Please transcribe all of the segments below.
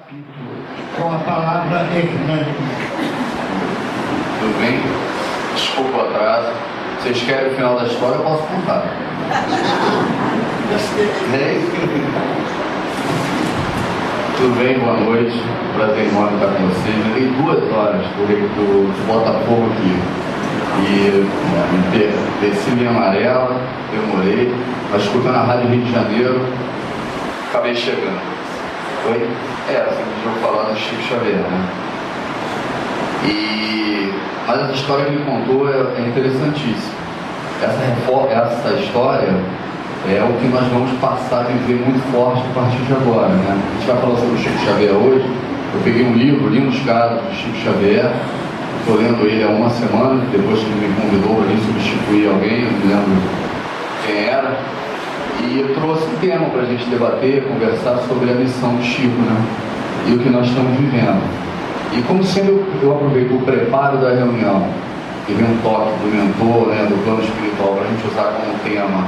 Com a palavra Hernani. Tudo bem? Desculpa o atraso. Vocês querem o final da história? Eu posso contar. Tudo bem? Boa noite. Prazer enorme estar com vocês. Eu dei 2 horas do Botafogo aqui. E desci minha amarela, demorei, mas escutando a Rádio Rio de Janeiro, acabei chegando. Foi? Assim que eu falar do Chico Xavier, né? Mas a história que ele contou é interessantíssima. Essa história é o que nós vamos passar a viver muito forte a partir de agora, né? A gente vai falar sobre o Chico Xavier hoje. Eu peguei um livro, li uns casos do Chico Xavier. Estou lendo ele há uma semana, depois que ele me convidou para vir substituir alguém, eu não me lembro quem era. E eu trouxe um tema para a gente debater, conversar sobre a missão do Chico, né? E o que nós estamos vivendo. E como sempre eu aproveito o preparo da reunião, que vem um toque do mentor, né, do plano espiritual, para a gente usar como tema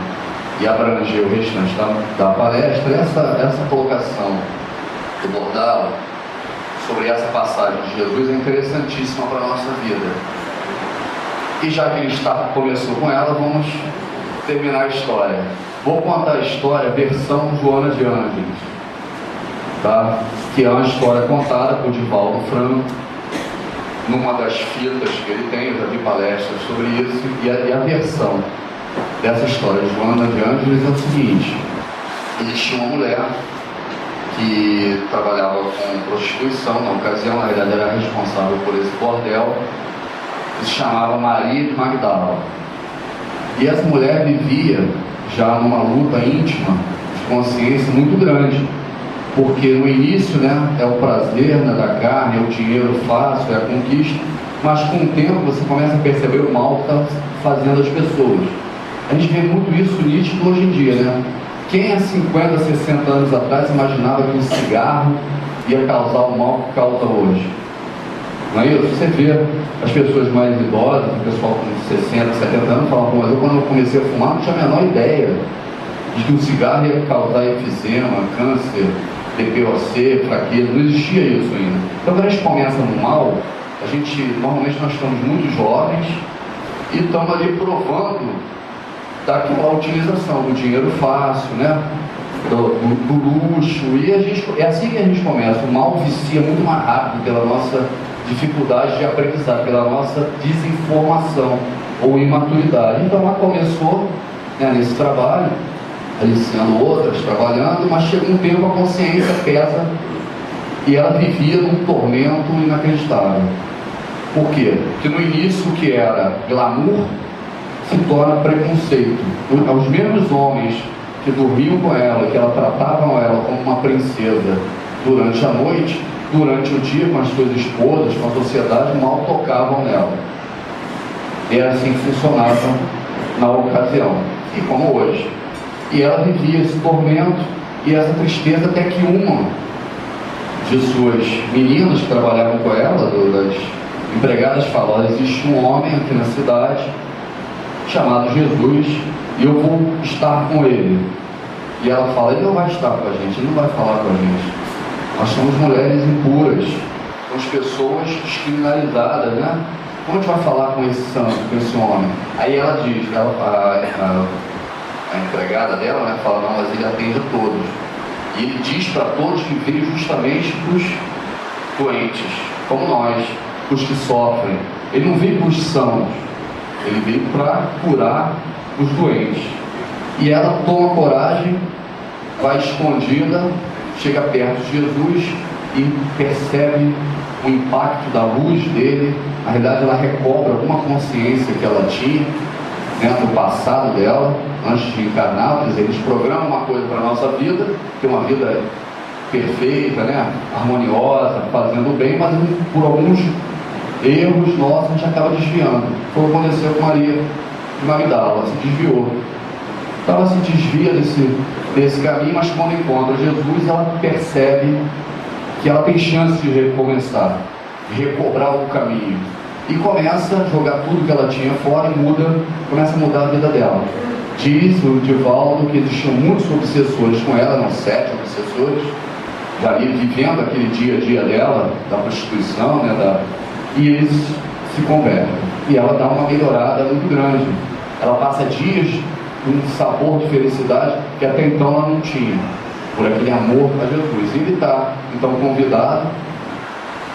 e abranger o restante da palestra, essa colocação do Bordalo sobre essa passagem de Jesus é interessantíssima para a nossa vida. E já que ele começou com ela, vamos terminar a história. Vou contar a história versão Joana de Ângeles, tá? Que é uma história contada por Divaldo Franco, numa das fitas que ele tem. Eu já vi palestras sobre isso, e a versão dessa história de Joana de Ângeles é o seguinte: existia uma mulher que trabalhava com prostituição, na ocasião, na verdade era responsável por esse bordel, que se chamava Maria de Magdala. E essa mulher vivia já numa luta íntima de consciência muito grande, porque no início, né, é o prazer, né, da carne, é o dinheiro fácil, é a conquista, mas com o tempo você começa a perceber o mal que está fazendo as pessoas. A gente vê muito isso nítido hoje em dia, né? Quem há 50, 60 anos atrás imaginava que um cigarro ia causar o mal que causa hoje? Não é isso? Você vê as pessoas mais idosas, o pessoal com 60, 70 anos, falam: mas eu, quando eu comecei a fumar, não tinha a menor ideia de que o cigarro ia causar efizema, câncer, DPOC, fraqueza. Não existia isso ainda. Então, quando a gente começa no mal, normalmente nós estamos muito jovens e estamos ali provando daquela utilização do dinheiro fácil, né? do luxo, e é assim que a gente começa. O mal vicia muito mais rápido pela nossa dificuldade de aprendizar, pela nossa desinformação ou imaturidade. Então ela começou, né, nesse trabalho, aliciando outras, trabalhando, mas chega um tempo a consciência pesa e ela vivia num tormento inacreditável. Por quê? Porque no início o que era glamour se torna preconceito. Os mesmos homens que dormiam com ela, que ela tratavam ela como uma princesa durante a noite, durante o dia, com as suas esposas, com a sociedade, mal tocavam nela. Era assim que funcionava na ocasião, e como hoje. E ela vivia esse tormento e essa tristeza, até que uma de suas meninas que trabalhavam com ela, das empregadas, falou: olha, existe um homem aqui na cidade chamado Jesus, e eu vou estar com ele. E ela fala: ele não vai estar com a gente, ele não vai falar com a gente. Nós somos mulheres impuras, somos pessoas descriminalizadas, né? Como a gente vai falar com esse santo, com esse homem? Aí ela diz, a empregada dela, né, fala: não, mas ele atende a todos. E ele diz para todos que veio justamente para os doentes, como nós, os que sofrem. Ele não veio para os sãos, ele veio para curar os doentes. E ela toma coragem, vai escondida, chega perto de Jesus e percebe o impacto da luz dele. Na realidade, ela recobra alguma consciência que ela tinha, né, do passado dela, antes de encarnar. Quer dizer, eles programam uma coisa para a nossa vida, ter uma vida perfeita, né, harmoniosa, fazendo bem, mas por alguns erros nossos a gente acaba desviando. Foi o que aconteceu com Maria de Magdala. Ela se desviou. Então ela se desvia desse caminho, mas quando encontra Jesus, ela percebe que ela tem chance de recomeçar, de recobrar o caminho, e começa a jogar tudo que ela tinha fora e começa a mudar a vida dela. Diz o Divaldo que existiam muitos obsessores com ela, eram 7 obsessores, ali vivendo aquele dia a dia dela, da prostituição, né, e eles se convertem. E ela dá uma melhorada muito grande. Ela passa dias com um sabor de felicidade que até então ela não tinha, por aquele amor a Jesus. E ele está, então, convidado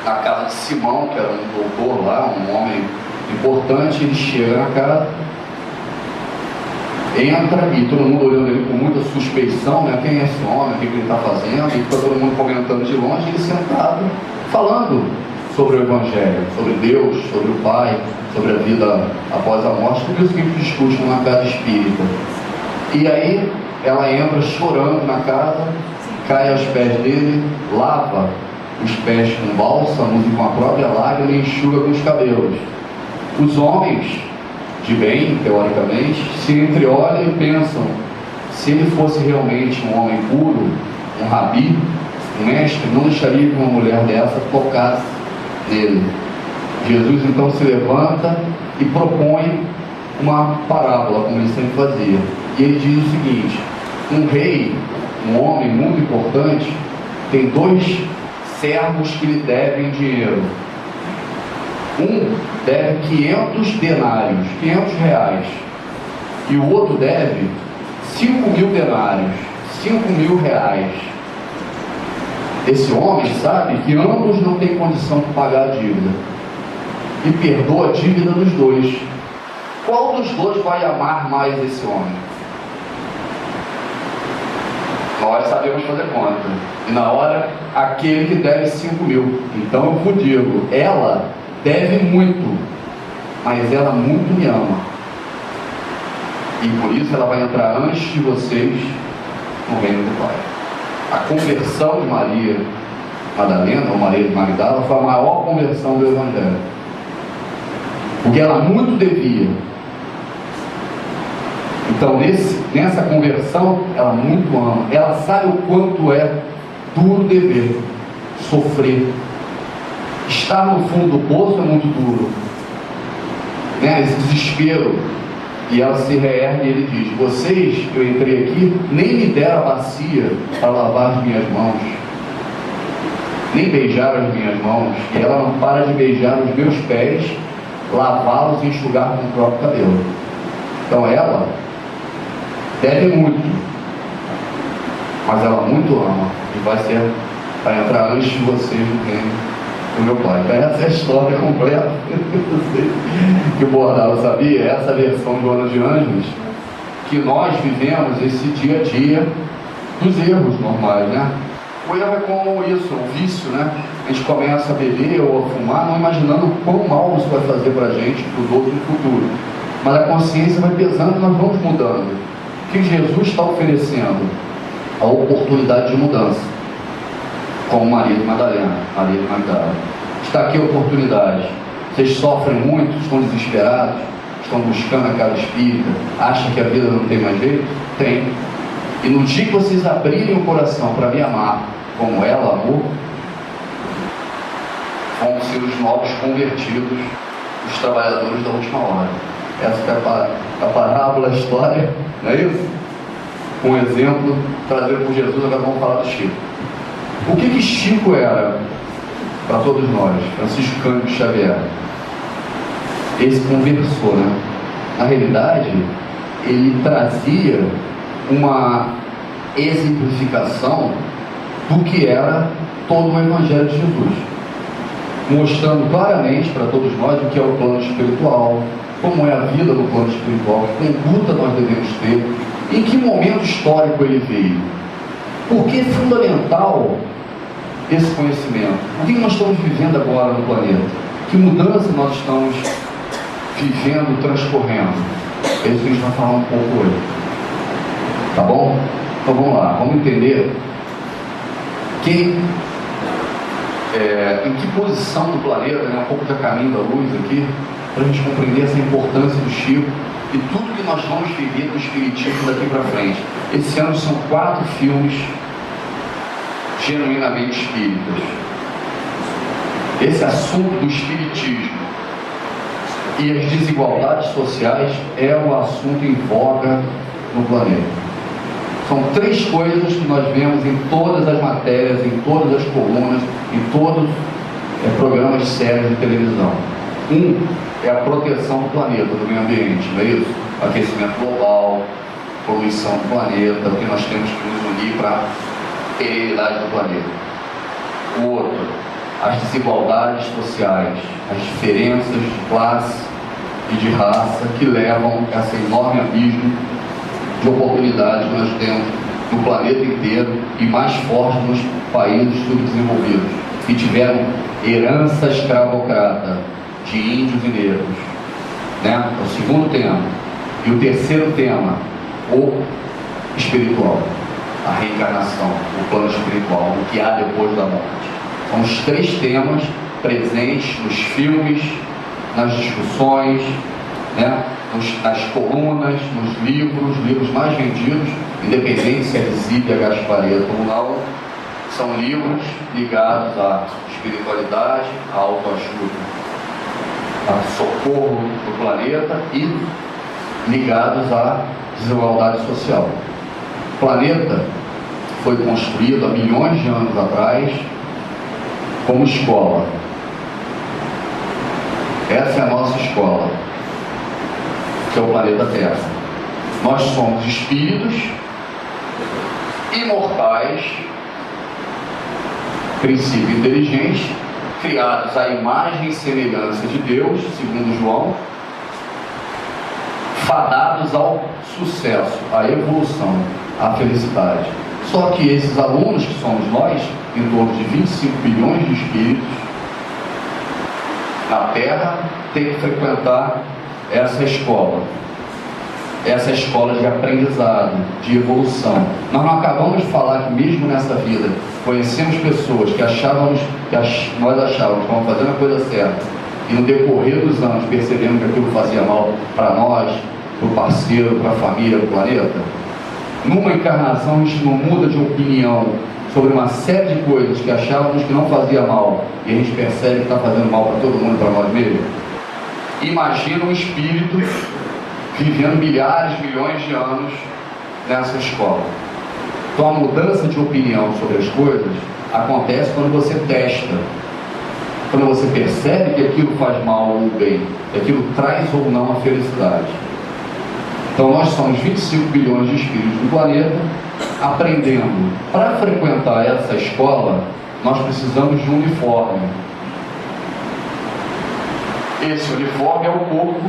na casa de Simão, que era um doutor lá, um homem importante. Ele chega na casa, entra, e todo mundo olhando ele com muita suspeição, né? Quem é esse homem, o que ele está fazendo? E fica todo mundo comentando de longe, ele sentado, falando sobre o Evangelho, sobre Deus, sobre o Pai, sobre a vida após a morte, tudo isso que eles discutem na casa espírita. E aí ela entra chorando na casa, cai aos pés dele, lava os pés com bálsamos e com a própria lágrima e enxuga com os cabelos. Os homens de bem, teoricamente, se entreolham e pensam: se ele fosse realmente um homem puro, um rabi, um mestre, não deixaria que uma mulher dessa tocasse nele. Jesus então se levanta e propõe uma parábola, como ele sempre fazia. E ele diz o seguinte: um rei, um homem muito importante, tem 2 servos que lhe devem dinheiro. Um deve 500 denários, 500 reais, e o outro deve 5.000 denários, 5.000 reais. Esse homem sabe que ambos não têm condição de pagar a dívida e perdoa a dívida dos 2. Qual dos 2 vai amar mais esse homem? Nós sabemos fazer conta. E na hora, aquele que deve 5.000. Então eu vos digo, ela deve muito, mas ela muito me ama. E por isso ela vai entrar antes de vocês no reino do Pai. A conversão de Maria Madalena, ou Maria de Magdala, foi a maior conversão do Evangelho. Porque ela muito devia. Então, nessa conversão, ela muito ama. Ela sabe o quanto é duro dever, sofrer. Estar no fundo do poço é muito duro, né? Esse desespero. E ela se reergue e ele diz: vocês, eu entrei aqui, nem me deram a bacia para lavar as minhas mãos, nem beijaram as minhas mãos, e ela não para de beijar os meus pés, lavá-los e enxugar com o próprio cabelo. Então ela deve muito, mas ela muito ama, e vai entrar antes de vocês no reino do meu Pai. Então essa é a história completa que o Bordalo sabia, essa versão do Ano de Anjos, que nós vivemos esse dia a dia dos erros normais, né? O erro é como isso, o vício, né? A gente começa a beber ou a fumar, não imaginando quão mal isso vai fazer pra gente, pros outros no futuro. Mas a consciência vai pesando e nós vamos mudando. O que Jesus está oferecendo? A oportunidade de mudança. Como Maria de Madalena, Maria de Magdala. Está aqui a oportunidade. Vocês sofrem muito, estão desesperados, estão buscando a casa espírita, acham que a vida não tem mais jeito? Tem. E no dia que vocês abrirem o coração para me amar como ela amou, vão ser os novos convertidos, os trabalhadores da última hora. Essa é a parábola, a história, não é isso? Um exemplo trazido por Jesus. Agora vamos falar do Chico. O que Chico era para todos nós? Francisco Cândido Xavier, esse conversor, né? Na realidade, ele trazia uma exemplificação do que era todo o Evangelho de Jesus, mostrando claramente para todos nós o que é o plano espiritual, como é a vida no plano espiritual, que conduta nós devemos ter, em que momento histórico ele veio, por que é fundamental esse conhecimento, o que nós estamos vivendo agora no planeta, que mudança nós estamos vivendo, transcorrendo. É isso que a gente vai falar um pouco hoje, tá bom? Então vamos lá, vamos entender em que posição do planeta, né, um pouco da caminho da luz aqui, para a gente compreender essa importância do Chico e tudo que nós vamos viver do Espiritismo daqui para frente. Esse ano são 4 filmes genuinamente espíritas. Esse assunto do Espiritismo e as desigualdades sociais é um assunto em voga no planeta. São três coisas que nós vemos em todas as matérias, em todas as colunas, em todos os programas sérios de televisão. Um é a proteção do planeta, do meio ambiente, não é isso? Aquecimento global, poluição do planeta, porque nós temos que nos unir para a perenidade do planeta. O outro, as desigualdades sociais, as diferenças de classe e de raça que levam a esse enorme abismo de oportunidades que nós temos no planeta inteiro e mais forte nos países subdesenvolvidos, que tiveram herança escravocrata de índios e negros, né? É o segundo tema. E o terceiro tema, o espiritual, a reencarnação, o plano espiritual, o que há depois da morte. São os três temas presentes nos filmes, nas discussões, né? Nas colunas, nos livros mais vendidos, independente se é Zíbia, Gaspareto ou não, são livros ligados à espiritualidade, à autoajuda, a socorro do planeta e ligados à desigualdade social. O planeta foi construído há milhões de anos atrás como escola. Essa é a nossa escola, que é o planeta Terra. Nós somos espíritos imortais, princípio inteligente, criados à imagem e semelhança de Deus, segundo João, fadados ao sucesso, à evolução, à felicidade. Só que esses alunos, que somos nós, em torno de 25 bilhões de espíritos na Terra, têm que frequentar essa escola de aprendizado, de evolução. Nós não acabamos de falar que mesmo nessa vida conhecemos pessoas que nós achávamos que estavam fazendo a coisa certa e no decorrer dos anos percebemos que aquilo fazia mal para nós, para o parceiro, para a família, para o planeta. Numa encarnação a gente não muda de opinião sobre uma série de coisas que achávamos que não fazia mal e a gente percebe que está fazendo mal para todo mundo, para nós mesmos. Imagina um espírito vivendo milhares, milhões de anos nessa escola. Então a mudança de opinião sobre as coisas acontece quando você testa, quando você percebe que aquilo faz mal ou bem, que aquilo traz ou não a felicidade. Então nós somos 25 bilhões de espíritos no planeta, aprendendo. Para frequentar essa escola, nós precisamos de um uniforme. Esse uniforme é o corpo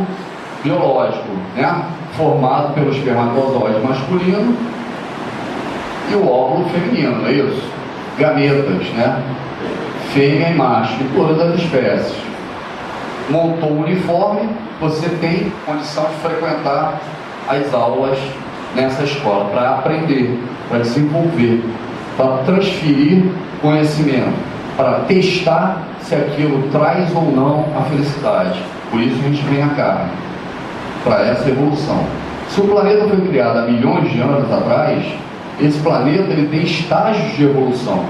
biológico, né? Formado pelo espermatozoide masculino e o óvulo feminino, não é isso? Gametas, né? Fêmea e macho, de todas as espécies. Montou o uniforme, você tem condição de frequentar as aulas nessa escola, para aprender, para desenvolver, para transferir conhecimento, para testar se aquilo traz ou não a felicidade. Por isso a gente vem à carne, para essa evolução. Se o planeta foi criado há milhões de anos atrás, esse planeta ele tem estágios de evolução.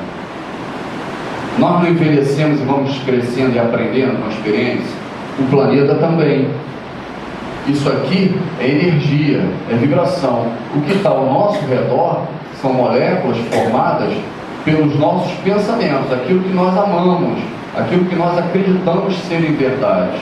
Nós não envelhecemos e vamos crescendo e aprendendo com a experiência. O planeta também. Isso aqui é energia, é vibração. O que está ao nosso redor são moléculas formadas pelos nossos pensamentos, aquilo que nós amamos, aquilo que nós acreditamos serem verdade.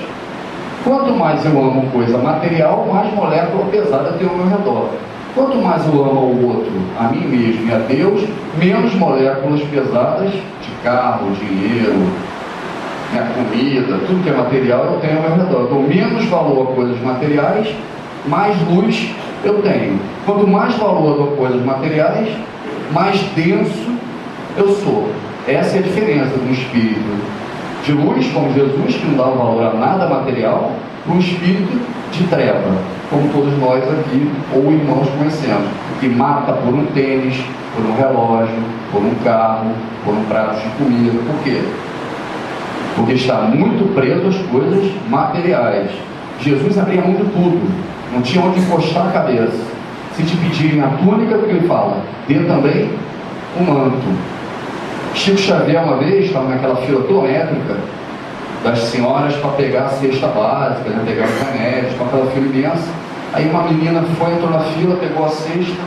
Quanto mais eu amo coisa material, mais molécula pesada tem ao meu redor. Quanto mais eu amo ao outro, a mim mesmo e a Deus, menos moléculas pesadas de carro, dinheiro, minha comida, tudo que é material eu tenho ao meu redor. Eu dou menos valor a coisas materiais, mais luz eu tenho. Quanto mais valor eu dou a coisas materiais, mais denso eu sou. Essa é a diferença do espírito de luz, como Jesus, que não dá valor a nada material, para um espírito de treva, como todos nós aqui, ou irmãos conhecemos, que mata por um tênis, por um relógio, por um carro, por um prato de comida. Por quê? Porque está muito preso às coisas materiais. Jesus abria muito tudo, não tinha onde encostar a cabeça. Se te pedirem a túnica, o que ele fala? Dê também o manto. Chico Xavier uma vez estava naquela fila quilométrica das senhoras para pegar a cesta básica, né, pegar os remédios, com aquela fila imensa. Aí uma menina entrou na fila, pegou a cesta,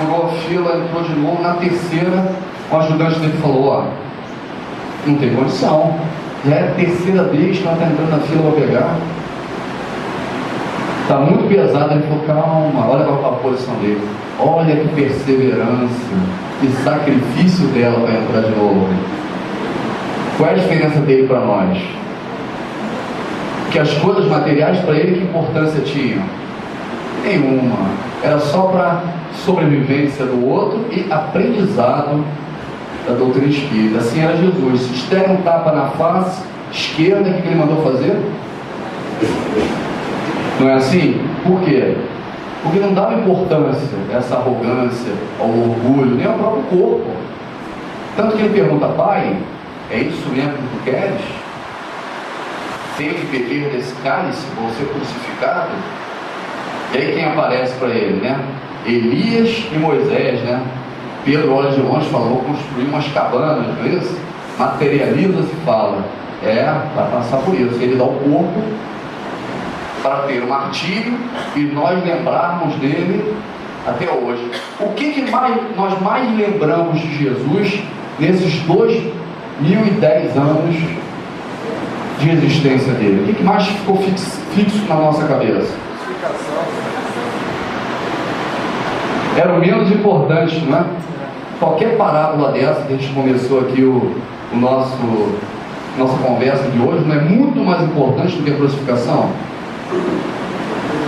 furou a fila, entrou de novo. Na terceira, o ajudante dele falou: ó, não tem condição, já é a terceira vez que ela está entrando na fila para pegar, está muito pesado. Ele falou: calma, olha a posição dele, olha que perseverança, que sacrifício dela para entrar de novo. Qual é a diferença dele para nós? Que as coisas materiais para ele, que importância tinham? Nenhuma. Era só para sobrevivência do outro e aprendizado da doutrina espírita. Assim era Jesus. Se der um tapa na face esquerda, o que ele mandou fazer? Não é assim? Por quê? Porque não dava importância a essa arrogância, ao orgulho, nem ao próprio corpo. Tanto que ele pergunta: pai, é isso mesmo que tu queres? Tem que beber desse cálice, vou ser crucificado? E aí quem aparece para ele, né? Elias e Moisés, né? Pedro olha de longe e falou: construir umas cabanas, não é isso? Materializa-se e fala: vai passar por isso. Ele dá o corpo para ter o martírio e nós lembrarmos dele até hoje. O que nós mais lembramos de Jesus nesses 2010 anos de existência dele? O que mais ficou fixo na nossa cabeça? Era o menos importante, não é? Qualquer parábola dessa que a gente começou aqui nossa conversa de hoje não é muito mais importante do que a crucificação?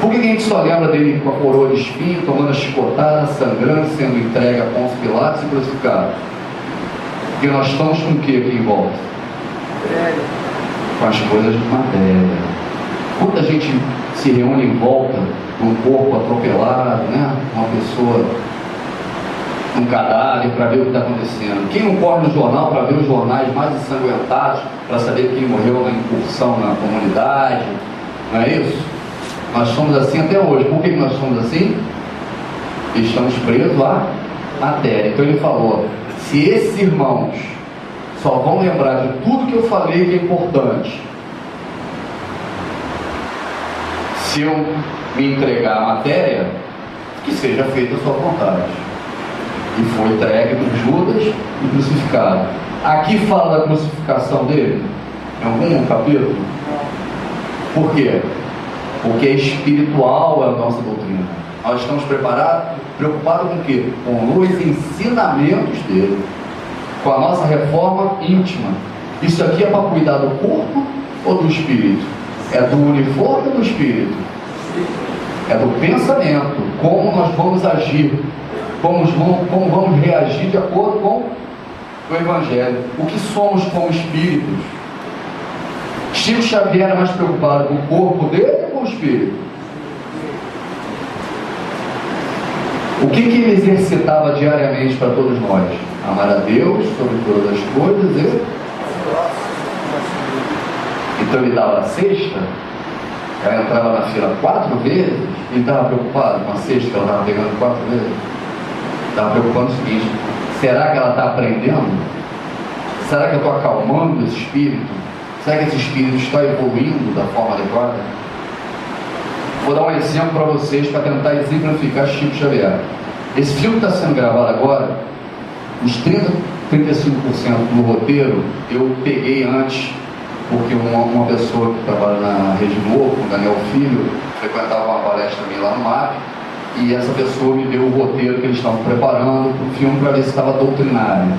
Por que a gente só lembra dele com a coroa de espinho, tomando a chicotada, sangrando, sendo entregue a Pôncio Pilatos e crucificado? Porque nós estamos com o que aqui em volta? Com as coisas de matéria. Quando a gente se reúne em volta de um corpo atropelado, né? Uma pessoa, um cadáver, para ver o que está acontecendo. Quem não corre no jornal para ver os jornais mais ensanguentados, para saber quem morreu na incursão na comunidade? Não é isso? Nós somos assim até hoje. Por que nós somos assim? Estamos presos à matéria. Então ele falou: se esses irmãos só vão lembrar de tudo que eu falei que é importante se eu me entregar à matéria, que seja feita a sua vontade. E foi entregue por Judas e crucificado. Aqui fala da crucificação dele em algum capítulo? Por quê? Porque espiritual é a nossa doutrina. Nós estamos preocupados com o quê? Com os ensinamentos dele, com a nossa reforma íntima. Isso aqui é para cuidar do corpo ou do espírito? É do uniforme ou do espírito? É do pensamento. Como nós vamos agir, como vamos reagir de acordo com o Evangelho. O que somos como espíritos? Chico Xavier era mais preocupado com o corpo dele ou com o espírito? O que ele exercitava diariamente para todos nós? Amar a Deus sobre todas as coisas e... Então ele dava a sexta, ela entrava na fila 4 vezes, ele estava preocupado com a sexta que ela estava pegando 4 vezes. Estava preocupando o seguinte: será que ela está aprendendo? Será que eu estou acalmando esse espírito? Será que esse espírito está evoluindo da forma adequada? Vou dar um exemplo para vocês para tentar exemplificar Chico Xavier. Esse filme está sendo gravado agora, os 35% do roteiro eu peguei antes, porque uma pessoa que trabalha na Rede Novo, o Daniel Filho, frequentava uma palestra minha lá no MAP, e essa pessoa me deu o roteiro que eles estavam preparando para o filme para ver se estava doutrinário.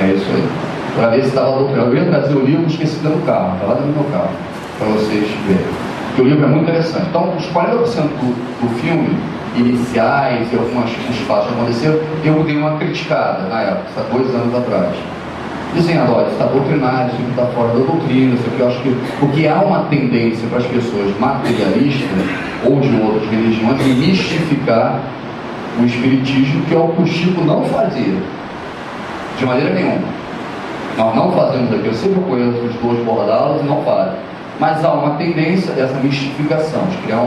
É isso aí. Para ver se estava doutrinário. Eu ia trazer o livro, esqueci dentro do carro, está lá dentro do meu carro, para vocês verem. Porque o livro é muito interessante. Então, os 40% do filme, iniciais e alguns fatos que aconteceram, eu dei uma criticada na época, há 2 anos atrás. Dizendo: olha, isso está doutrinário, isso está fora da doutrina, isso aqui eu acho que... Porque há uma tendência para as pessoas materialistas ou de outras religiões de mistificar o espiritismo, que é o que o Chico não fazia. De maneira nenhuma. Nós não fazemos aqui, eu sempre conheço os 2 bordados e não fazem. Mas há uma tendência dessa mistificação, de criar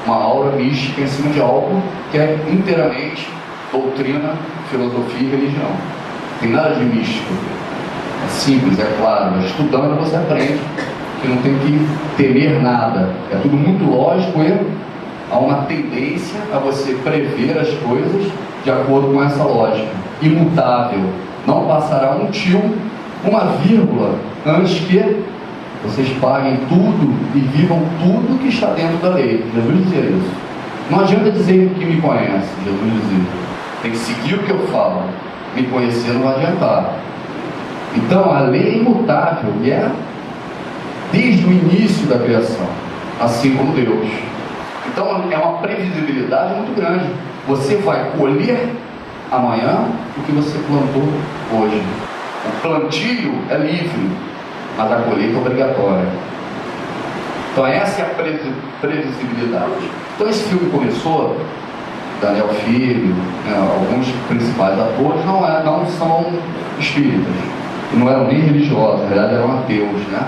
uma aura mística em cima de algo que é inteiramente doutrina, filosofia e religião. Não tem nada de místico. É simples, é claro, mas estudando você aprende que não tem que temer nada. É tudo muito lógico e há uma tendência a você prever as coisas de acordo com essa lógica. Imutável. Não passará um tio, uma vírgula, antes que vocês paguem tudo e vivam tudo que está dentro da lei. Jesus dizia isso. Não adianta dizer que me conhece, Jesus dizia. Tem que seguir o que eu falo. Me conhecer não vai adiantar. Então a lei é imutável e é desde o início da criação, assim como Deus. Então é uma previsibilidade muito grande. Você vai colher amanhã o que você plantou hoje. O plantio é livre, mas a colheita é obrigatória. Então essa é a previsibilidade. Então esse filme começou, Daniel Filho, alguns principais atores não são espíritas, não eram nem religiosos, na verdade eram ateus, né?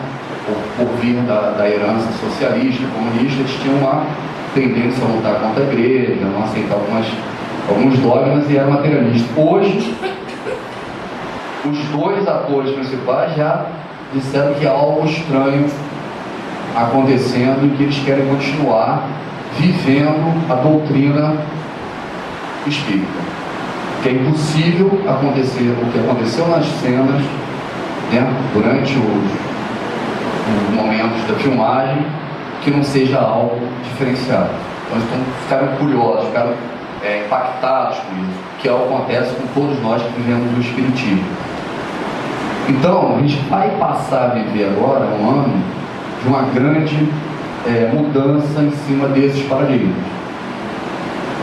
Por vir da herança socialista, comunista, eles tinham uma tendência a lutar contra a igreja, não aceitar alguns dogmas e eram materialistas. Hoje, os dois atores principais já disseram que há algo estranho acontecendo e que eles querem continuar vivendo a doutrina espírita. Que é impossível acontecer o que aconteceu nas cenas, né, durante os momentos da filmagem, que não seja algo diferenciado. Então ficaram curiosos, ficaram impactados com isso, que é o que acontece com todos nós que vivemos o espiritismo. Então a gente vai passar a viver agora um ano de uma grande mudança em cima desses paradigmas,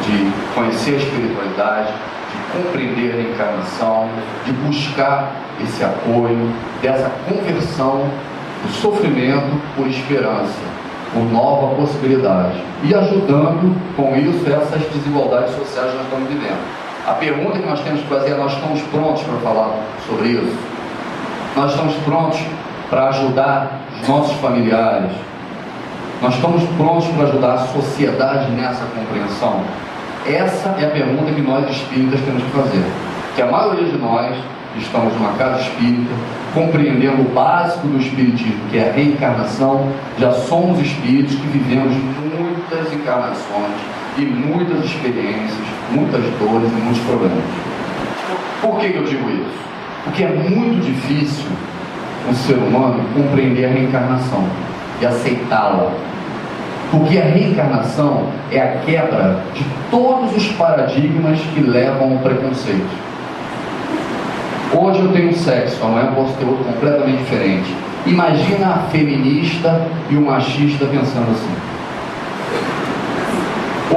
de conhecer a espiritualidade, de compreender a reencarnação, de buscar esse apoio, dessa conversão do sofrimento por esperança, por nova possibilidade, e ajudando com isso essas desigualdades sociais que nós estamos vivendo. A pergunta que nós temos que fazer é: nós estamos prontos para falar sobre isso? Nós estamos prontos para ajudar os nossos familiares? Nós estamos prontos para ajudar a sociedade nessa compreensão? Essa é a pergunta que nós espíritas temos que fazer. Que a maioria de nós estamos numa casa espírita, compreendendo o básico do espiritismo, que é a reencarnação. Já somos espíritos que vivemos muitas encarnações e muitas experiências, muitas dores e muitos problemas. Por que eu digo isso? Porque é muito difícil o ser humano compreender a reencarnação e aceitá-la. Porque a reencarnação é a quebra de todos os paradigmas que levam ao preconceito. Hoje eu tenho sexo, amanhã eu posso ter outro completamente diferente. Imagina a feminista e o machista pensando assim.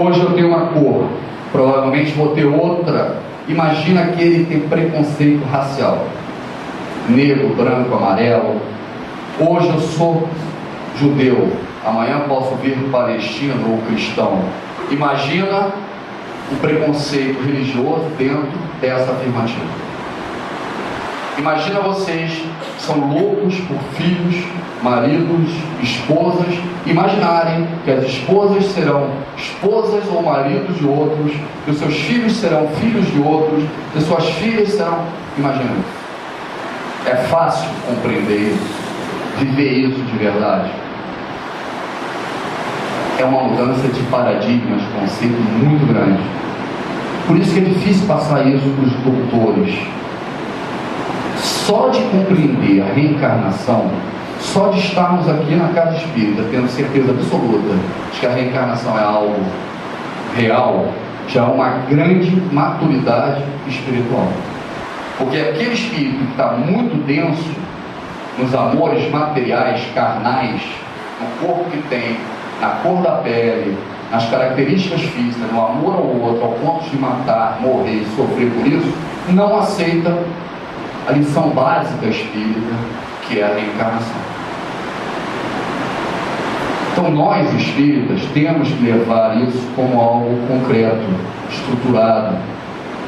Hoje eu tenho uma cor, provavelmente vou ter outra. Imagina aquele que tem preconceito racial. Negro, branco, amarelo. Hoje eu sou judeu, amanhã posso vir palestino ou cristão. Imagina o preconceito religioso dentro dessa afirmativa. Imagina vocês que são loucos por filhos, maridos, esposas, imaginarem que as esposas serão esposas ou maridos de outros, que os seus filhos serão filhos de outros, que suas filhas serão... Imagina isso. É fácil compreender isso, viver isso de verdade. É uma mudança de paradigmas, de conceito muito grande. Por isso que é difícil passar isso para os doutores. Só de compreender a reencarnação, só de estarmos aqui na casa espírita, tendo certeza absoluta de que a reencarnação é algo real, já é uma grande maturidade espiritual. Porque aquele espírito que está muito denso nos amores materiais, carnais, no corpo que tem, na cor da pele, nas características físicas, no amor ao outro, ao ponto de matar, morrer e sofrer por isso, não aceita a lição básica espírita, que é a reencarnação. Então nós espíritas temos que levar isso como algo concreto, estruturado,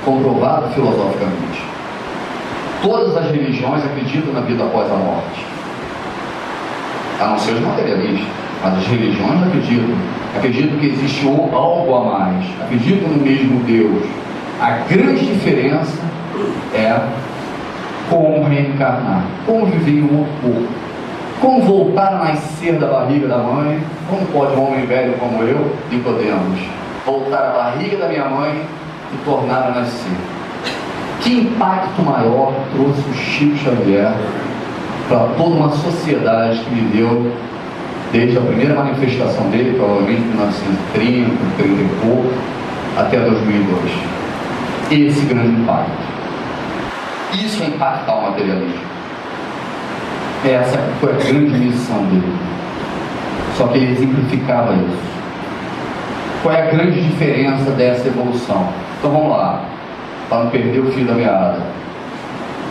comprovado filosoficamente. Todas as religiões acreditam na vida após a morte, a não ser os materialistas, mas as religiões acreditam que existe algo a mais, acreditam no mesmo Deus. A grande diferença é como reencarnar, como viver em um outro corpo. Como voltar a nascer da barriga da mãe? Como pode um homem velho como eu, Nicodemos, voltar à barriga da minha mãe e tornar a nascer? Que impacto maior trouxe o Chico Xavier para toda uma sociedade que viveu desde a primeira manifestação dele, provavelmente em 1930, 30 e pouco, até 2002. Esse grande impacto. Isso é impactar o materialismo. Essa foi a grande missão dele. Só que ele exemplificava isso. Qual é a grande diferença dessa evolução? Então vamos lá, para não perder o fio da meada.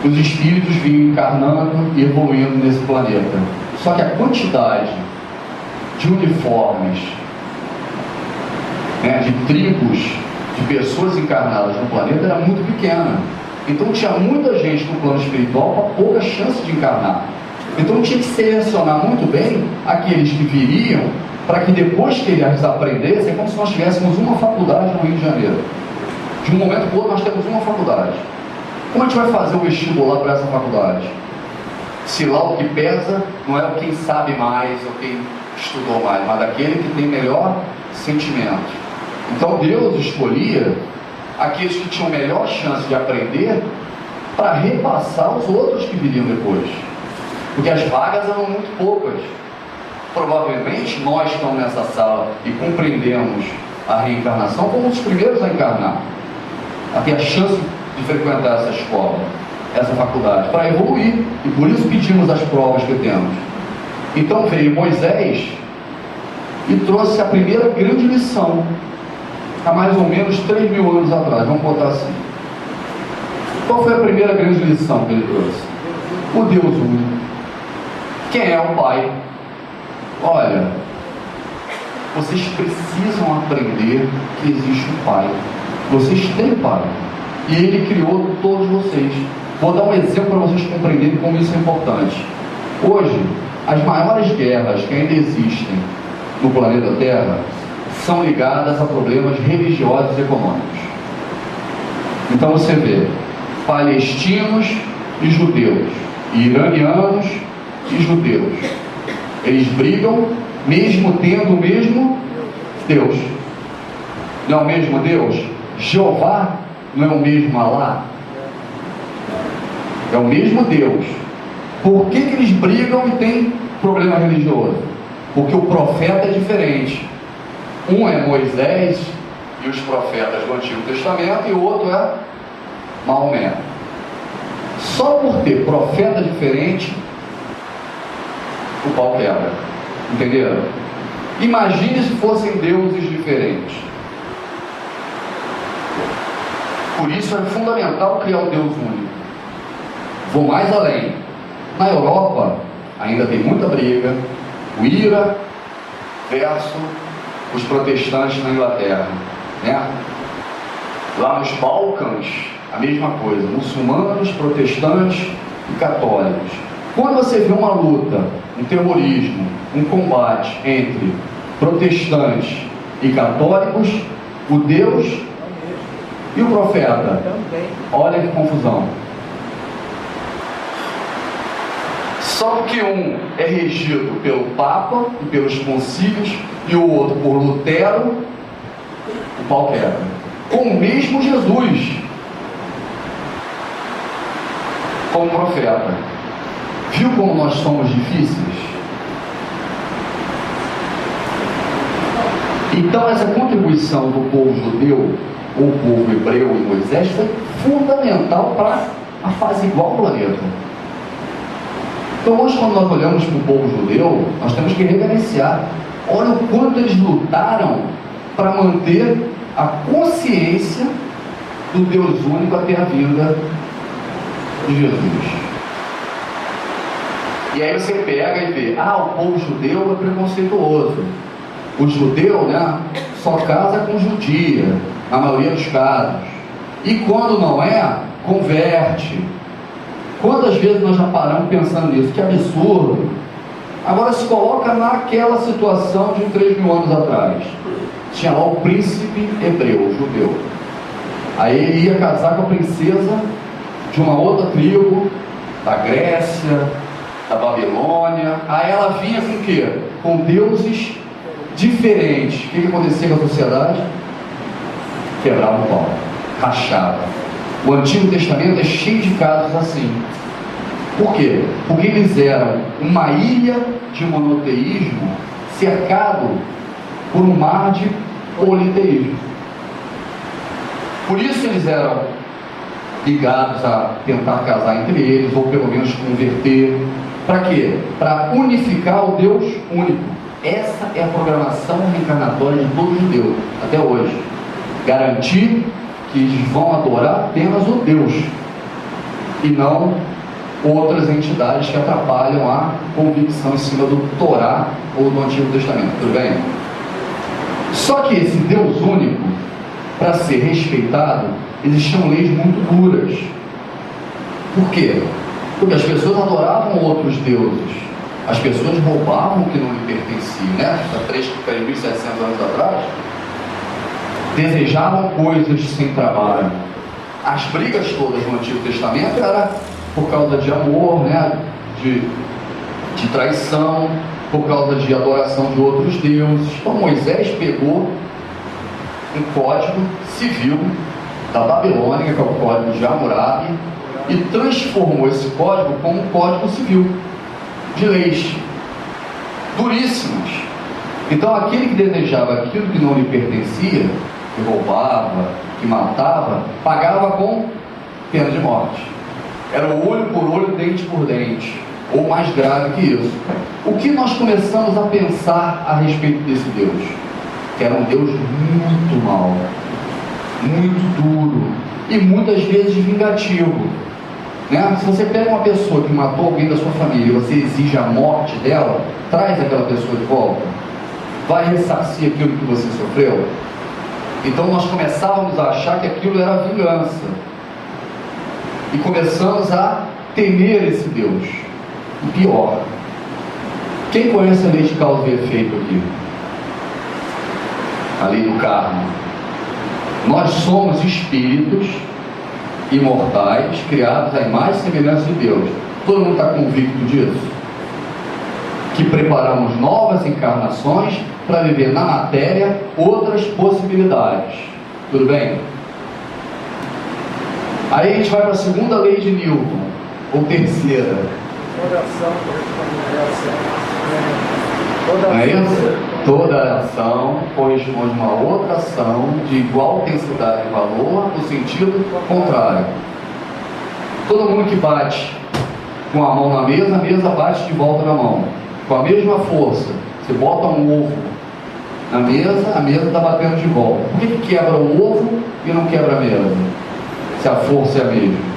Os espíritos vinham encarnando e evoluindo nesse planeta. Só que a quantidade de uniformes, de tribos, de pessoas encarnadas no planeta era muito pequena. Então tinha muita gente no plano espiritual com pouca chance de encarnar. Então tinha que selecionar muito bem aqueles que viriam, para que depois que eles aprendessem, é como se nós tivéssemos uma faculdade no Rio de Janeiro. De um momento para o outro nós temos uma faculdade. Como a gente vai fazer o vestibular para essa faculdade? Se lá o que pesa não é o quem sabe mais ou quem estudou mais, mas daquele que tem melhor sentimento. Então Deus escolhia aqueles que tinham melhor chance de aprender para repassar aos outros que viriam depois. Porque as vagas eram muito poucas. Provavelmente nós que estamos nessa sala e compreendemos a reencarnação fomos os primeiros a encarnar, a ter a chance de frequentar essa escola, essa faculdade, para evoluir. E por isso pedimos as provas que temos. Então veio Moisés e trouxe a primeira grande lição, há mais ou menos 3.000 anos atrás, vamos botar assim. Qual foi a primeira grande lição que ele trouxe? O Deus único. Quem é o Pai? Olha, vocês precisam aprender que existe um Pai. Vocês têm Pai. E Ele criou todos vocês. Vou dar um exemplo para vocês compreenderem como isso é importante. Hoje, as maiores guerras que ainda existem no planeta Terra são ligadas a problemas religiosos e econômicos. Então você vê palestinos e judeus, iranianos e judeus. Eles brigam mesmo tendo o mesmo Deus. Não é o mesmo Deus? Jeová não é o mesmo Alá? É o mesmo Deus. Por que eles brigam e têm problema religioso? Porque o profeta é diferente. Um é Moisés e os profetas do Antigo Testamento, e o outro é Maomé. Só por ter profeta diferente, o pau quebra. Entenderam? Imagine se fossem deuses diferentes. Por isso é fundamental criar um Deus único. Vou mais além. Na Europa ainda tem muita briga. O IRA versus os protestantes na Inglaterra, Lá nos Balcãs, a mesma coisa, muçulmanos, protestantes e católicos. Quando você vê uma luta, um terrorismo, um combate entre protestantes e católicos, o Deus e o profeta, olha que confusão. Só que um é regido pelo Papa e pelos concílios, e o outro por Lutero, o pau quebra. Com o mesmo Jesus como profeta. Viu como nós somos difíceis? Então essa contribuição do povo judeu, ou povo hebreu e Moisés, foi fundamental para a fase igual ao planeta. Então hoje, quando nós olhamos para o povo judeu, nós temos que reverenciar. Olha o quanto eles lutaram para manter a consciência do Deus único até a vinda de Jesus. E aí você pega e vê, o povo judeu é preconceituoso. O judeu, só casa com judia, na maioria dos casos. E quando não é, converte. Quantas vezes nós já paramos pensando nisso? Que absurdo. Agora se coloca naquela situação de 3.000 anos atrás. Tinha lá o príncipe hebreu, o judeu. Aí ele ia casar com a princesa de uma outra tribo, da Grécia, da Babilônia. Aí ela vinha com o quê? Com deuses diferentes. O que acontecia com a sociedade? Quebrava o pau, rachava. O Antigo Testamento é cheio de casos assim. Por quê? Porque eles eram uma ilha de monoteísmo cercado por um mar de politeísmo. Por isso eles eram ligados a tentar casar entre eles, ou pelo menos converter. Para quê? Para unificar o Deus único. Essa é a programação reencarnatória de todo judeu, até hoje. Garantir que eles vão adorar apenas o Deus, e não outras entidades que atrapalham a convicção em cima do Torá ou do Antigo Testamento. Tudo bem? Só que esse Deus único, para ser respeitado, existiam leis muito duras. Por quê? Porque as pessoas adoravam outros deuses, as pessoas roubavam o que não lhe pertencia, né? Há 3.700 anos atrás, desejavam coisas sem trabalho. As brigas todas no Antigo Testamento eram por causa de amor, né? de traição, por causa de adoração de outros deuses. Então Moisés pegou um código civil da Babilônia, que é o código de Hammurabi, e transformou esse código como um código civil de leis duríssimas. Então aquele que desejava aquilo que não lhe pertencia, que roubava, que matava, pagava com pena de morte. Era olho por olho, dente por dente, ou mais grave que isso. O que nós começamos a pensar a respeito desse Deus? Que era um Deus muito mau, muito duro e muitas vezes vingativo, né? Se você pega uma pessoa que matou alguém da sua família e você exige a morte dela, traz aquela pessoa de volta, vai ressarcir aquilo que você sofreu. Então nós começávamos a achar que aquilo era vingança e começamos a temer esse Deus. E pior, quem conhece a lei de causa e efeito aqui? A lei do karma. Nós somos espíritos imortais, criados à imagem e semelhança de Deus. Todo mundo está convicto disso? Que preparamos novas encarnações para viver na matéria outras possibilidades. Tudo bem? Aí a gente vai para a segunda lei de Newton, ou terceira. Toda ação corresponde a reação. Não é isso? Toda ação corresponde a uma outra ação de igual intensidade e valor no sentido contrário. Todo mundo que bate com a mão na mesa, a mesa bate de volta na mão. Com a mesma força. Você bota um ovo na mesa, a mesa está batendo de volta. Por que quebra o ovo e não quebra a mesa? Se a força é a mesma.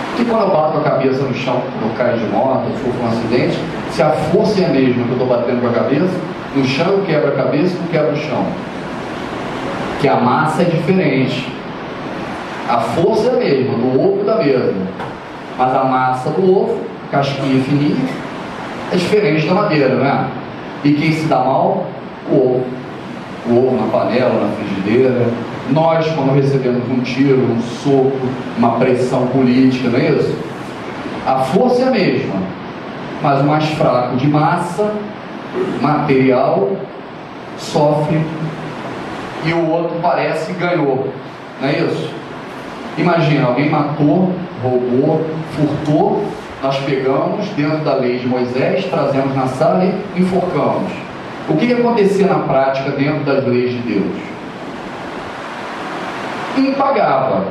Porque quando eu bato a cabeça no chão, quando eu caio de moto, eu sofro um acidente, se a força é a mesma que eu estou batendo com a cabeça, no chão eu quebro a cabeça e não quebro o chão. Que a massa é diferente. A força é a mesma, do ovo e da mesa. Mas a massa do ovo, casquinha fininha, é diferente da madeira, né? E quem se dá mal? O ovo. O ovo na panela, na frigideira. Nós, quando recebemos um tiro, um soco, uma pressão política, não é isso? A força é a mesma, mas o mais fraco de massa, material, sofre, e o outro parece que ganhou, não é isso? Imagina, alguém matou, roubou, furtou, nós pegamos dentro da lei de Moisés, trazemos na sala e enforcamos. O que acontecia na prática dentro das leis de Deus? Um pagava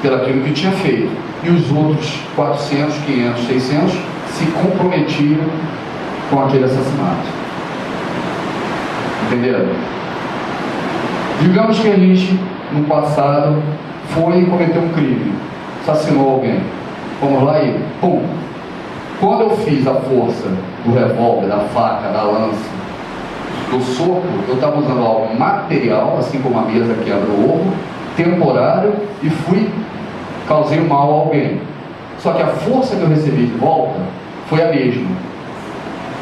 pelaquilo que tinha feito, e os outros 400, 500, 600 se comprometiam com aquele assassinato. Entenderam? Digamos que a gente, no passado, foi e cometeu um crime, assassinou alguém. Vamos lá e pum! Quando eu fiz a força do revólver, da faca, da lança, do soco, eu estava usando algo material, assim como a mesa quebra o ovo, temporário, e causei mal a alguém. Só que a força que eu recebi de volta foi a mesma.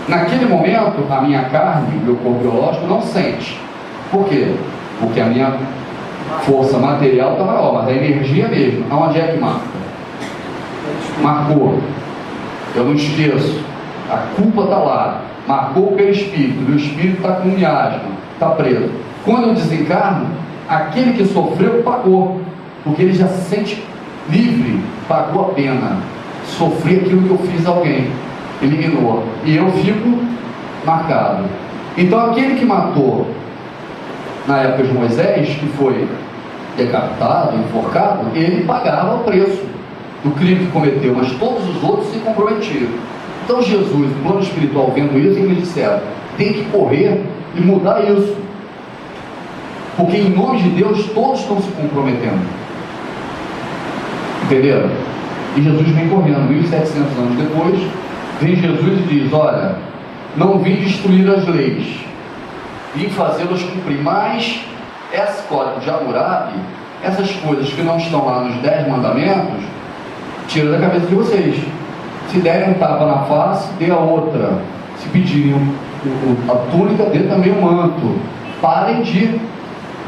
Naquele momento, a minha carne, meu corpo biológico, não sente. Por quê? Porque a minha força material está maior, mas a energia mesmo. Aonde é que marca? Marcou. Eu não esqueço. A culpa está lá. Marcou o perispírito. E o espírito está com miasma. Está preso. Quando eu desencarno, aquele que sofreu pagou. Porque ele já se sente livre. Pagou a pena. Sofri aquilo que eu fiz a alguém. Eliminou. E eu fico marcado. Então aquele que matou na época de Moisés, que foi decapitado, enforcado, ele pagava o preço do crime que cometeu, mas todos os outros se comprometiam. Então Jesus, no plano espiritual, vendo isso, eles disseram: tem que correr e mudar isso, porque em nome de Deus todos estão se comprometendo. Entenderam? E Jesus vem correndo. 1700 anos depois, vem Jesus e diz: olha, não vim destruir as leis, vim fazê-las cumprir. Mas esse código de Hammurabi, essas coisas que não estão lá nos 10 mandamentos, tira da cabeça de vocês. Se derem um tapa na face, dê a outra. Se pedirem a túnica, dê também o manto. Parem de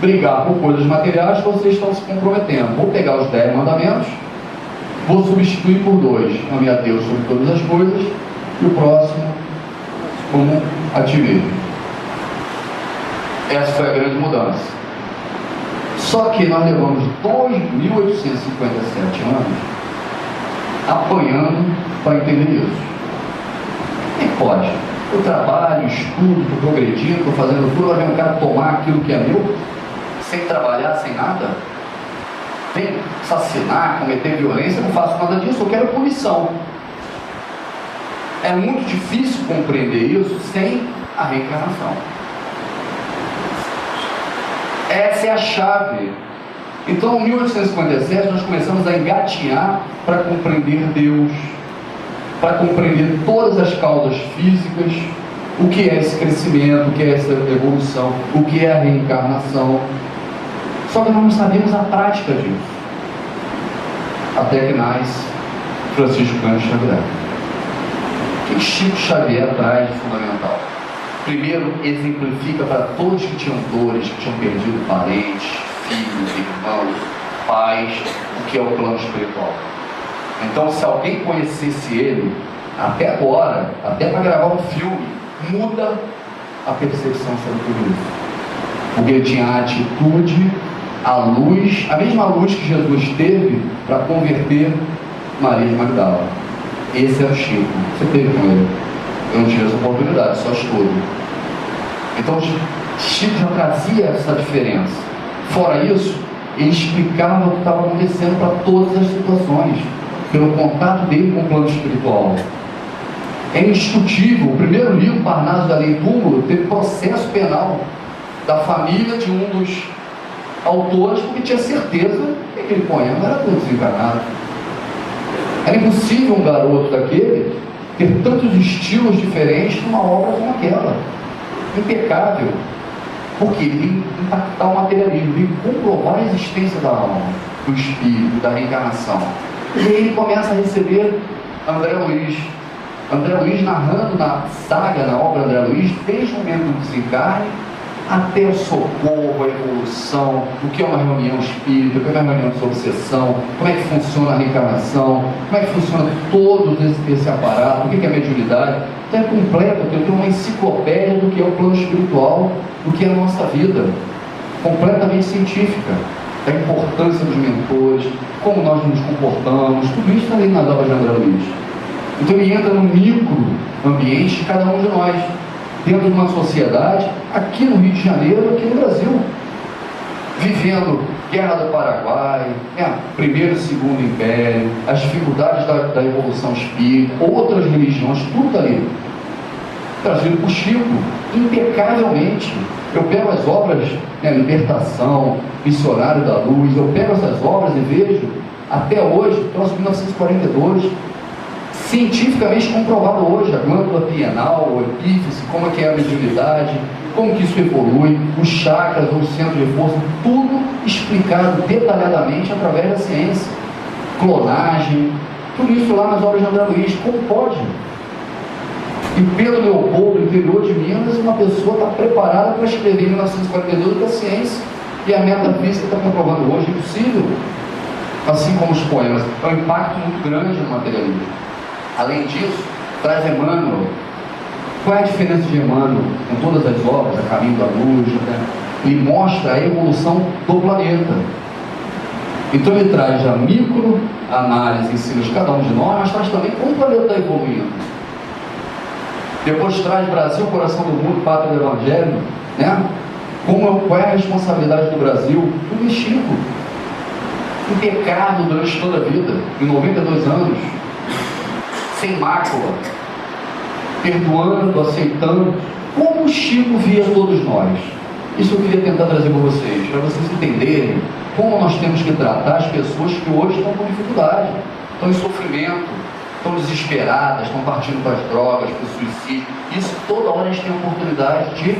brigar por coisas materiais que vocês estão se comprometendo. Vou pegar os 10 mandamentos, vou substituir por 2. Ame a Deus sobre todas as coisas e o próximo como a ti mesmo. Essa foi a grande mudança. Só que nós levamos 2.857 anos apanhando para entender isso. Nem pode. Eu trabalho, estudo, estou progredindo, estou fazendo tudo, vai ver um cara tomar aquilo que é meu, sem trabalhar, sem nada, sem assassinar, cometer violência. Eu não faço nada disso, eu quero punição. É muito difícil compreender isso sem a reencarnação. Essa é a chave. Então, em 1857, nós começamos a engatinhar para compreender Deus, para compreender todas as causas físicas, o que é esse crescimento, o que é essa evolução, o que é a reencarnação. Só que nós não sabemos a prática disso. Até que nasce Francisco Cândido Xavier. O que Chico Xavier traz de fundamental? Primeiro, exemplifica para todos que tinham dores, que tinham perdido parentes, filhos, irmãos, pais, o que é o plano espiritual. Então, se alguém conhecesse ele, até agora, até para gravar um filme, muda a percepção sobre tudo isso. Porque ele tinha a atitude, a luz, a mesma luz que Jesus teve para converter Maria de Magdala. Esse é o Chico. Você teve com ele. Eu não tive essa oportunidade, só estudo. Então, Chico já trazia essa diferença. Fora isso, ele explicava o que estava acontecendo para todas as situações, pelo contato dele com o plano espiritual. É indiscutível. O primeiro livro, Parnaso da Lei e Túmulo, teve processo penal da família de um dos autores, porque tinha certeza que aquele poema era todo desencarnado. Era impossível um garoto daquele ter tantos estilos diferentes numa obra como aquela. Impecável. Porque ele vem impactar o materialismo, vem comprovar a existência da alma, do espírito, da reencarnação. E aí ele começa a receber André Luiz. André Luiz narrando na saga, na obra André Luiz, desde o momento do desencarne até o socorro, a evolução, o que é uma reunião espírita, o que é uma reunião de obsessão, como é que funciona a reencarnação, como é que funciona todo esse aparato, o que é a mediunidade. Então é completo, tem uma enciclopédia do que é o plano espiritual, do que é a nossa vida, completamente científica, da importância dos mentores, como nós nos comportamos, tudo isso está ali nas obras de André Luiz. Então ele entra no micro ambiente de cada um de nós, dentro de uma sociedade, aqui no Rio de Janeiro, aqui no Brasil, vivendo Guerra do Paraguai, Primeiro e Segundo Império, as dificuldades da evolução espírita, outras religiões, tudo ali, trazido por Chico, impecavelmente. Eu pego as obras, Libertação, Missionário da Luz, eu pego essas obras e vejo, até hoje, próximo de 1942, cientificamente comprovado hoje, a glândula pineal, o epífise, como é que é a mediunidade, como que isso evolui, os chakras, os centros de força, tudo explicado detalhadamente através da ciência. Clonagem, tudo isso lá nas obras de André Luiz. Como pode? E Pedro Leopoldo, interior de Minas, uma pessoa está preparada para escrever em 1942 da ciência, e a metafísica está comprovando hoje, é impossível. Assim como os poemas, é um impacto muito grande no materialismo. Além disso, traz Emmanuel. Qual é a diferença de Emmanuel com todas as obras, A Caminho da Luz, né? Ele mostra a evolução do planeta. Então ele traz a microanálise em cima de cada um de nós, mas traz também como o planeta está evoluindo. Depois traz Brasil, coração do mundo, pátria do Evangelho, né? Qual é a responsabilidade do Brasil? Tudo Chico, impecável durante toda a vida, em 92 anos, sem mácula, perdoando, aceitando, como o Chico via todos nós. Isso eu queria tentar trazer para vocês entenderem como nós temos que tratar as pessoas que hoje estão com dificuldade, estão em sofrimento, estão desesperadas, estão partindo para as drogas, para o suicídio. Isso toda hora a gente tem a oportunidade de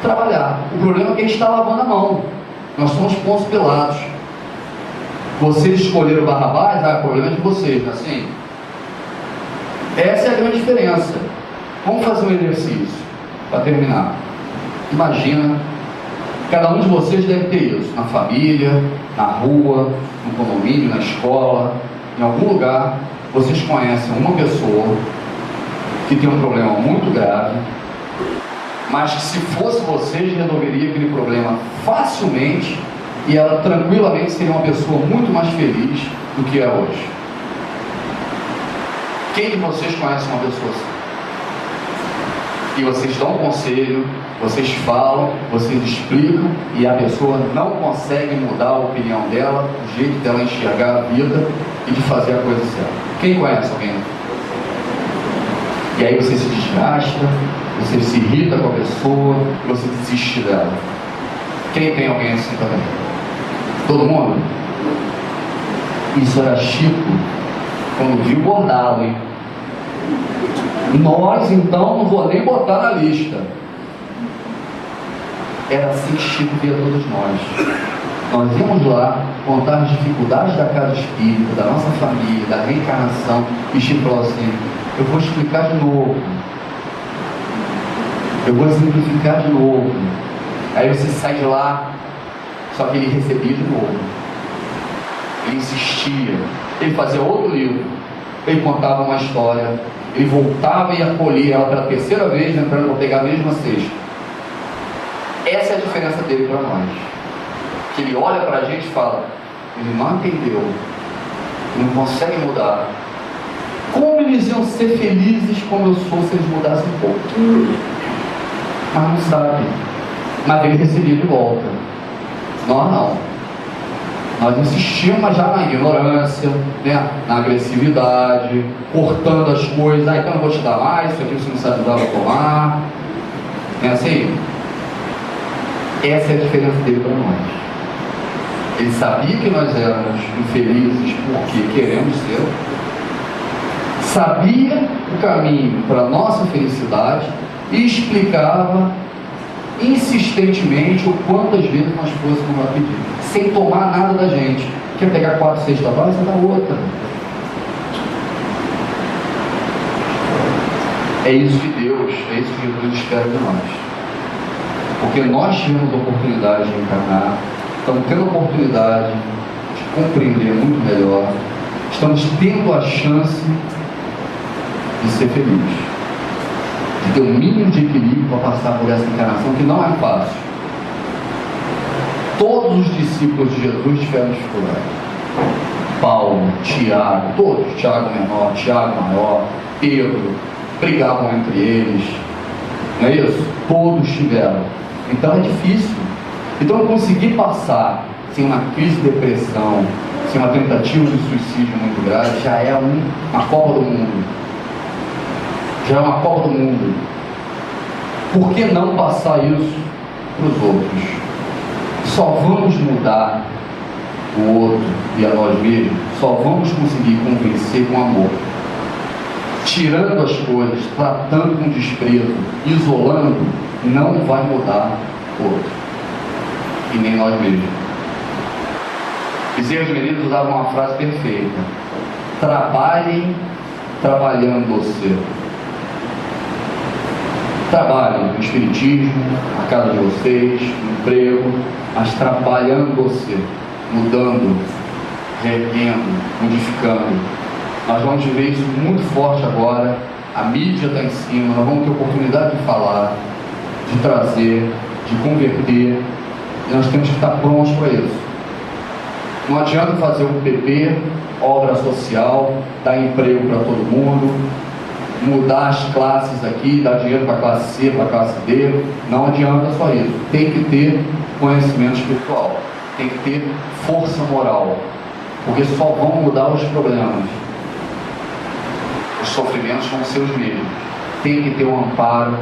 trabalhar. O problema é que a gente está lavando a mão. Nós somos Pôncio Pilatos. Vocês escolheram Barrabás, o problema é de vocês, não é assim? Essa é a grande diferença. Vamos fazer um exercício para terminar. Imagina, cada um de vocês deve ter isso na família, na rua, no condomínio, na escola, em algum lugar. Vocês conhecem uma pessoa que tem um problema muito grave, mas que se fosse vocês resolveria aquele problema facilmente e ela tranquilamente seria uma pessoa muito mais feliz do que é hoje. Quem de vocês conhece uma pessoa assim? E vocês dão um conselho, vocês falam, vocês explicam e a pessoa não consegue mudar a opinião dela, o jeito dela enxergar a vida e de fazer a coisa certa. Quem conhece alguém? E aí você se desgasta, você se irrita com a pessoa, você desiste dela. Quem tem alguém assim também? Todo mundo? Isso era Chico quando viu bordá-lo, hein? Nós então não vou nem botar na lista. Era assim que Chico via todos nós. Nós íamos lá contar as dificuldades da casa espírita, da nossa família, da reencarnação, e Chico falou assim: eu vou explicar de novo, eu vou simplificar de novo. Aí você sai de lá, só que ele recebia de novo, ele insistia, ele fazia outro livro, ele contava uma história, ele voltava e acolhia ela pela terceira vez, entrando para pegar a mesma cesta. Essa é a diferença dele para nós, que ele olha para a gente e fala: ele não entendeu, não consegue mudar. Como eles iam ser felizes como eu sou se eles mudassem um pouquinho? Mas não sabem. Mas ele recebia de volta. Nós não. Nós insistimos, mas já na ignorância, né? Na agressividade, cortando as coisas. Ah, então eu não vou te dar mais, isso aqui você não sabe dar, vou tomar. É assim? Essa é a diferença dele para nós. Ele sabia que nós éramos infelizes porque queremos ser, sabia o caminho para a nossa felicidade e explicava insistentemente o quantas vezes nós fôssemos lá pedir, sem tomar nada da gente. Quer pegar 4 cestas básicas, dá outra. É isso que Deus, é isso que Jesus espera de nós. Porque nós tivemos a oportunidade de encarnar, estamos tendo a oportunidade de compreender muito melhor, estamos tendo a chance de ser felizes, de ter um mínimo de equilíbrio para passar por essa encarnação, que não é fácil. Todos os discípulos de Jesus tiveram dificuldade. Paulo, Tiago, todos, Tiago menor, Tiago maior, Pedro, brigavam entre eles, não é isso? Todos tiveram. Então é difícil. Então eu consegui passar sem uma crise de depressão, sem uma tentativa de suicídio muito grave, já é uma Copa do Mundo. Já é uma Copa do Mundo. Por que não passar isso para os outros? Só vamos mudar o outro e a nós mesmos, só vamos conseguir convencer com amor. Tirando as coisas, tratando com desprezo, isolando, não vai mudar o outro. E nem nós mesmos. Bezerra de Menezes usava uma frase perfeita: trabalhem trabalhando-se. Trabalhem no espiritismo, na casa de vocês, no emprego, mas trabalhando-se, mudando, reerguendo, modificando. Nós vamos ver isso muito forte agora. A mídia está em cima, nós vamos ter oportunidade de falar, de trazer, de converter, e nós temos que estar prontos para isso. Não adianta fazer um PP, obra social, dar emprego para todo mundo, mudar as classes aqui, dar dinheiro para a classe C, para a classe D. Não adianta só isso. Tem que ter conhecimento espiritual, tem que ter força moral, porque só vão mudar os problemas. Os sofrimentos vão ser os mesmos. Tem que ter um amparo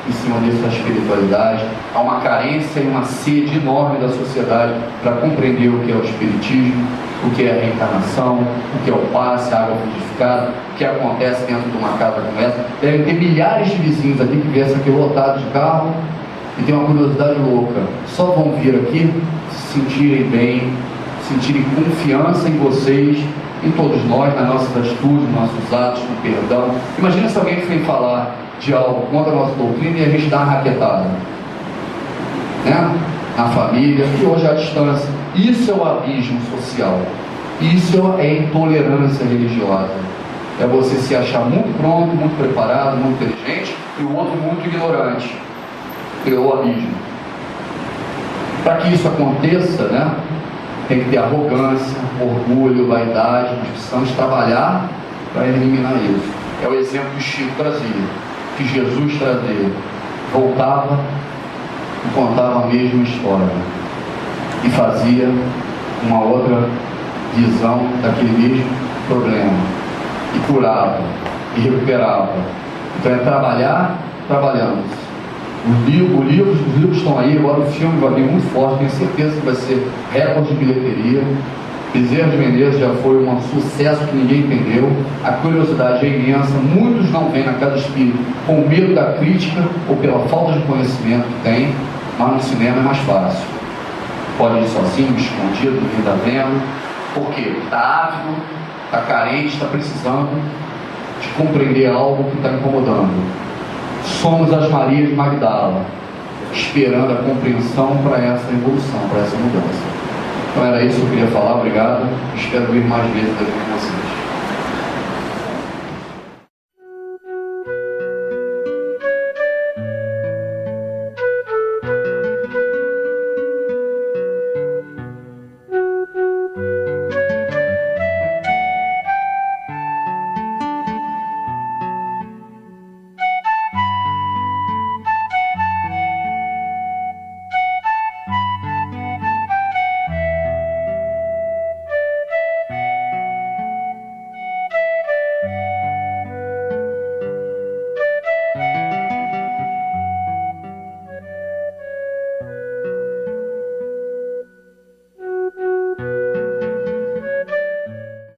em cima dessa espiritualidade. Há uma carência e uma sede enorme da sociedade para compreender o que é o espiritismo, o que é a reencarnação, o que é o passe, a água frutificada, o que acontece dentro de uma casa como essa. Devem ter milhares de vizinhos aqui que viessem aqui lotados de carro e tem uma curiosidade louca. Só vão vir aqui se sentirem bem, sentirem confiança em vocês, em todos nós, nas nossas atitudes, nos nossos atos, no perdão. Imagina se alguém vem falar de algo contra a nossa doutrina e a gente dá uma raquetada, né? Na família, e hoje à distância. Isso é o abismo social. Isso é intolerância religiosa. É você se achar muito pronto, muito preparado, muito inteligente, e o outro muito ignorante. Criou o abismo. Para que isso aconteça, né, tem que ter arrogância, orgulho, vaidade. Nós precisamos trabalhar para eliminar isso. É o exemplo que o Chico trazia, que Jesus trazia. Voltava e contava a mesma história e fazia uma outra visão daquele mesmo problema e curava e recuperava. Então é trabalhar, trabalhando. Os livros estão aí, agora o filme vai vir muito forte, tenho certeza que vai ser recorde de bilheteria. Bezerra de Menezes já foi um sucesso que ninguém entendeu. A curiosidade é imensa, muitos não vêm na casa espírita com medo da crítica ou pela falta de conhecimento que tem, mas no cinema é mais fácil. Pode ir sozinho, escondido, ninguém está vendo. Por quê? Está ávido, está carente, está precisando de compreender algo que está incomodando. Somos as Marias de Magdala, esperando a compreensão para essa evolução, para essa mudança. Então era isso que eu queria falar, obrigado. Espero vir mais vezes aqui com vocês.